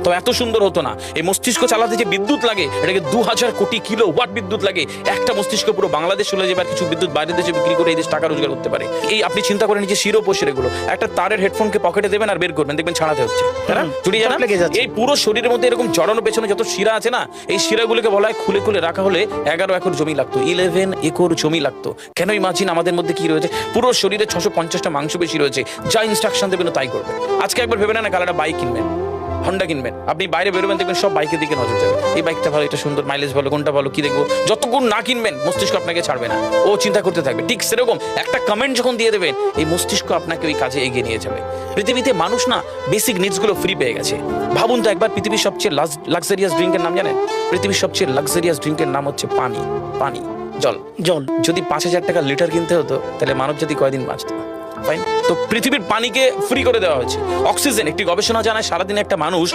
তো এত সুন্দর হতো না। এই মস্তিষ্ক চালাতে যে বিদ্যুৎ লাগে, এটাকে 2000 কোটি কিলো ওয়াট বিদ্যুৎ লাগে। একটা মস্তিষ্ক পুরো বাংলাদেশ চলে যাবে, আর কিছু বিদ্যুৎ বাইরের দেশে বিক্রি করে এই দেশ টাকা রোজগার করতে পারে। এই আপনি চিন্তা করেন যে শিরোপশিরাগুলো, একটা তারের হেডফোনকে পকেটে দেবেন আর বের করবেন, দেখবেন ছাড়াতে হচ্ছে, তাই না? জড়িয়ে যান। এই পুরো শরীরের মধ্যে এরকম জড়ানো পেছনে যত শিরা আছে না, এই শিরাগুলোকে বলা হয় খুলে খুলে রাখা হলে 11 একর জমি লাগতো, 11 একর জমি লাগতো। কেন ইমাজিন আমাদের মধ্যে কি রয়েছে, পুরো শরীরে 650টা মাংসপেশি রয়েছে, যা ইনস্ট্রাকশন দেবেন তাই করবে। আজকে একবার ভেবে না কাল একটা বাইক কিনবেন, হন্ডা কিনবেন, আপনি বাইরে বেরোবেন দেখবেন সব বাইকের দিকে নজর যাবে, এই বাইকটা ভালো, এটা সুন্দর, মাইলেজ ভালো, কোনটা ভালো, কি দেখবো। যতক্ষণ না কিনবেন মস্তিষ্ক আপনাকে ছাড়বে না, ও চিন্তা করতে থাকবে। ঠিক সেরকম একটা কমেন্ট যখন দিয়ে দেবেন, এই মস্তিষ্ক আপনাকে ওই কাজে এগিয়ে নিয়ে যাবে। পৃথিবীতে মানুষ না বেসিক নিডসগুলো ফ্রি পেয়ে গেছে। ভাবুন তো একবার, পৃথিবীর সবচেয়ে লাক্সারিয়াস ড্রিঙ্কের নাম জানেন? পৃথিবীর সবচেয়ে লাক্সারিয়াস ড্রিঙ্কের নাম হচ্ছে পানি। পানি, জল। জল যদি 5000 টাকা লিটার কিনতে হতো, তাহলে মানব জাতি কয়দিন বাঁচতো? ফাইন। তো পৃথিবীর পানিকে ফ্রি করে দেওয়া হয়েছে। অক্সিজেন, একটি গবেষণা জানায় সারাদিনে একটা মানুষ